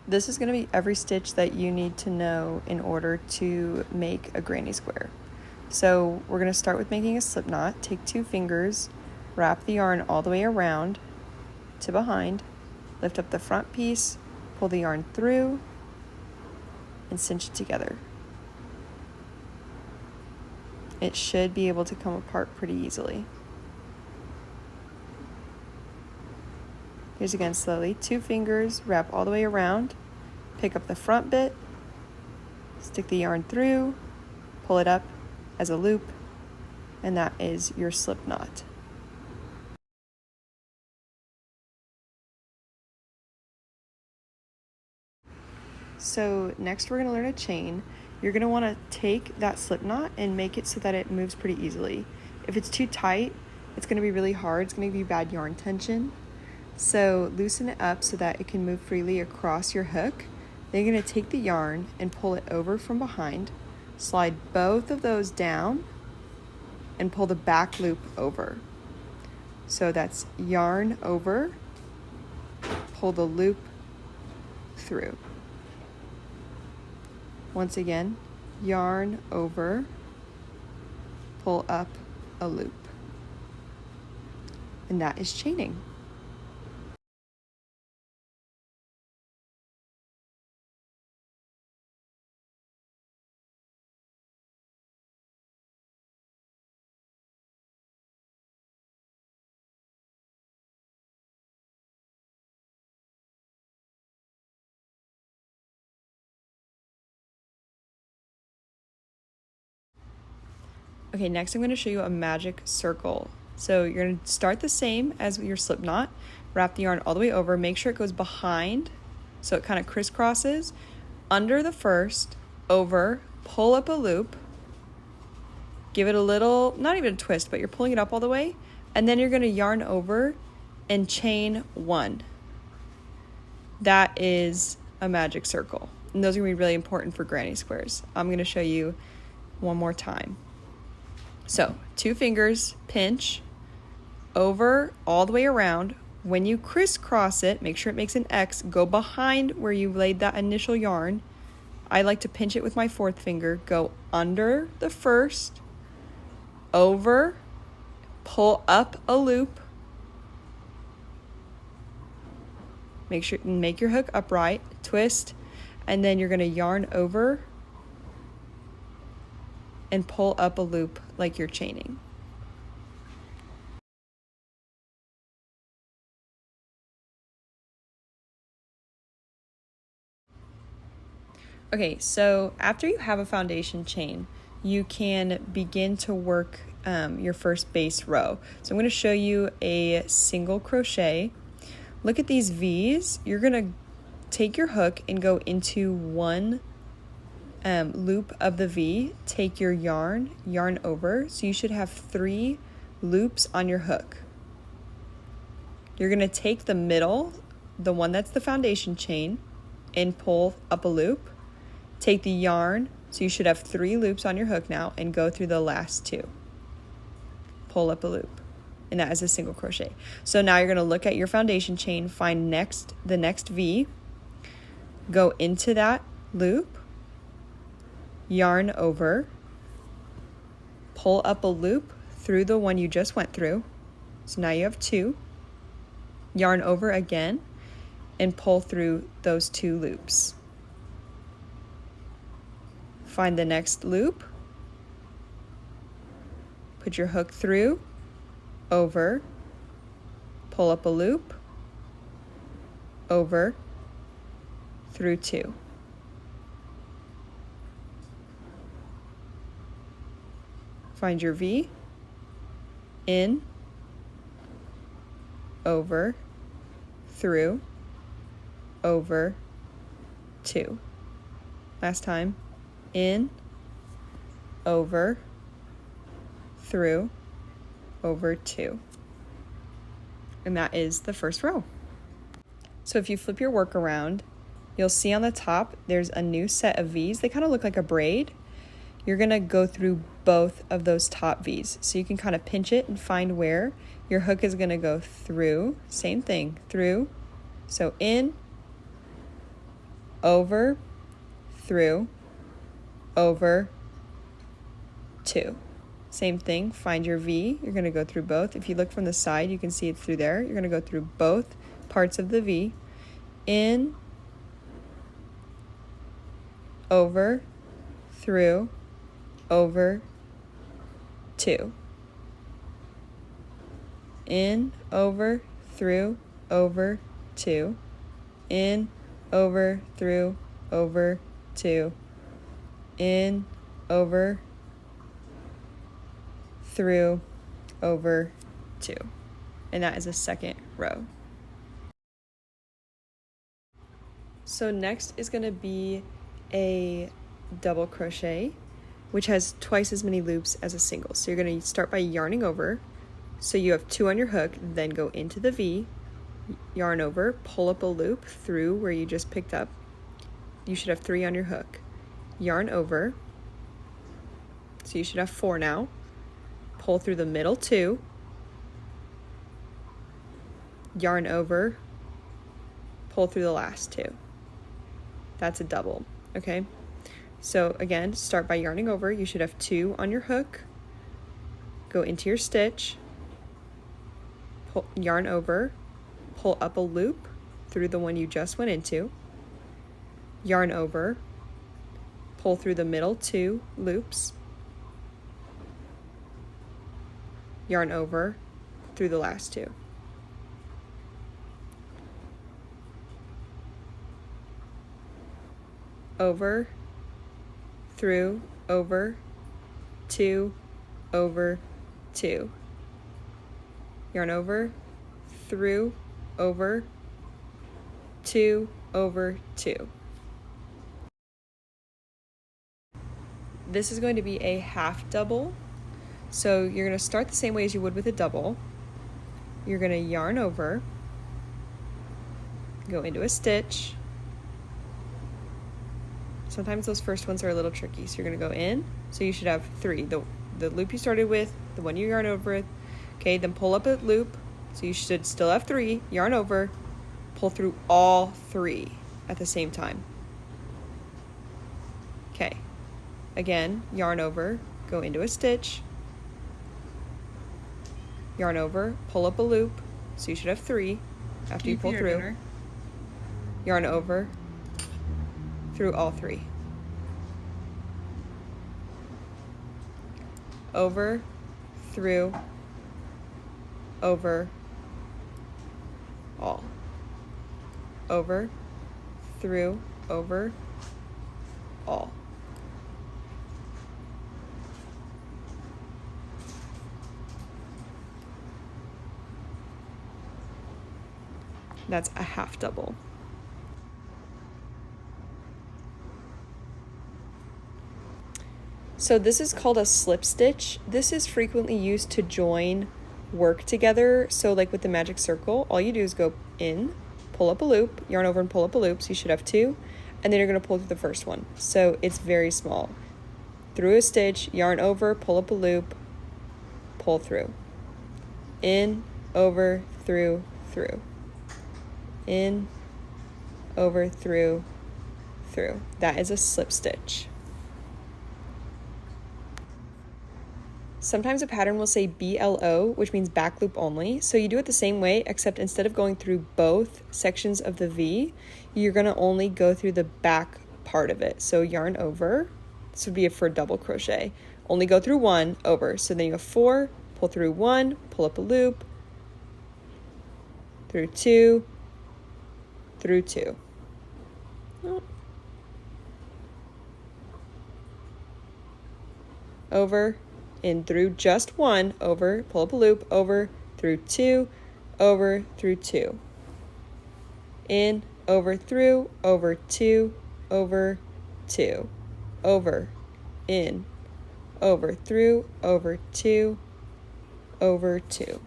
This is going to be every stitch that you need to know in order to make a granny square. So we're going to start with making a slip knot. Take 2 fingers, wrap the yarn all the way around to behind, lift up the front piece, pull the yarn through, and cinch it together. It should be able to come apart pretty easily. Here's again slowly. 2 fingers, wrap all the way around, pick up the front bit, stick the yarn through, pull it up as a loop, and that is your slip knot. So next we're going to learn a chain. You're going to want to take that slip knot and make it so that it moves pretty easily. If it's too tight, it's going to be really hard. It's going to give you bad yarn tension. So loosen it up so that it can move freely across your hook. Then you're going to take the yarn and pull it over from behind, slide both of those down, and pull the back loop over. So that's yarn over, pull the loop through. Once again, yarn over, pull up a loop. And that is chaining. Okay, next I'm going to show you a magic circle. So you're going to start the same as your slip knot, wrap the yarn all the way over, make sure it goes behind so it kind of crisscrosses, under the first, over, pull up a loop, give it a little, not even a twist, but you're pulling it up all the way, and then you're going to yarn over and chain 1. That is a magic circle. And those are going to be really important for granny squares. I'm going to show you one more time. So 2 fingers, pinch, over, all the way around. When you crisscross it, make sure it makes an X, go behind where you laid that initial yarn. I like to pinch it with my 4th finger, go under the first, over, pull up a loop. Make your hook upright, twist, and then you're going to yarn over and pull up a loop like you're chaining. Okay, so after you have a foundation chain, you can begin to work your first base row. So I'm going to show you a single crochet. Look at these V's. You're going to take your hook and go into one loop of the V, take your yarn over, so you should have 3 loops on your hook. You're going to take the middle, the one that's the foundation chain, and pull up a loop. Take the yarn, so you should have 3 loops on your hook now, and go through the last 2. Pull up a loop, and that is a single crochet. So now you're going to look at your foundation chain, find the next V, go into that loop, yarn over, pull up a loop through the one you just went through. So now you have 2. Yarn over again and pull through those 2 loops. Find the next loop, put your hook through, over, pull up a loop, over, through 2. Find your V, in, over, through, over, 2. Last time, in, over, through, over 2. And that is the first row. So if you flip your work around, you'll see on the top there's a new set of V's. They kind of look like a braid. You're going to go through both of those top V's. So you can kind of pinch it and find where your hook is going to go through. Same thing, through. So in, over, through, over, 2. Same thing, find your V. You're going to go through both. If you look from the side, you can see it through there. You're going to go through both parts of the V. In, over, through, over, 2. In, over, through, over, 2. In, over, through, over, 2. In, over, through, over, 2. And that is a second row. So next is going to be a double crochet, which has twice as many loops as a single. So you're going to start by yarning over. So you have 2 on your hook, then go into the V, yarn over, pull up a loop through where you just picked up. You should have 3 on your hook. Yarn over. So you should have 4 now. Pull through the middle 2. Yarn over, pull through the last 2. That's a double, okay? So again, start by yarning over. You should have 2 on your hook. Go into your stitch, pull, yarn over, pull up a loop through the one you just went into, yarn over, pull through the middle 2 loops, yarn over through the last 2. Over, through, over, 2, over, 2. Yarn over, through, over, 2, over, 2. This is going to be a half double. So you're going to start the same way as you would with a double. You're going to yarn over, go into a stitch. Sometimes those first ones are a little tricky. So you're going to go in. So you should have 3. The loop you started with, the one you yarn over with. Okay, then pull up a loop. So you should still have 3. Yarn over, pull through all 3 at the same time. Okay, again, yarn over, go into a stitch. Yarn over, pull up a loop. So you should have 3 after you pull through. Dinner. Yarn over, through all 3. Over, through, over, all. Over, through, over, all. That's a half double. So this is called a slip stitch. This is frequently used to join work together. So like with the magic circle, all you do is go in, pull up a loop, yarn over and pull up a loop. So you should have 2, and then you're going to pull through the first one. So it's very small. Through a stitch, yarn over, pull up a loop, pull through. In, over, through, through. In, over, through, through. That is a slip stitch. Sometimes a pattern will say BLO, which means back loop only. So you do it the same way, except instead of going through both sections of the V, you're going to only go through the back part of it. So yarn over, this would be for a double crochet. Only go through 1, over. So then you have 4, pull through 1, pull up a loop, through 2, through 2. Over, in through just 1, over, pull up a loop, over, through 2, over, through 2. In, over, through, over 2, over 2. Over, in, over, through, over 2, over 2.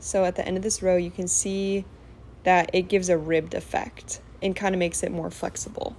So at the end of this row, you can see that it gives a ribbed effect. and kind of makes it more flexible.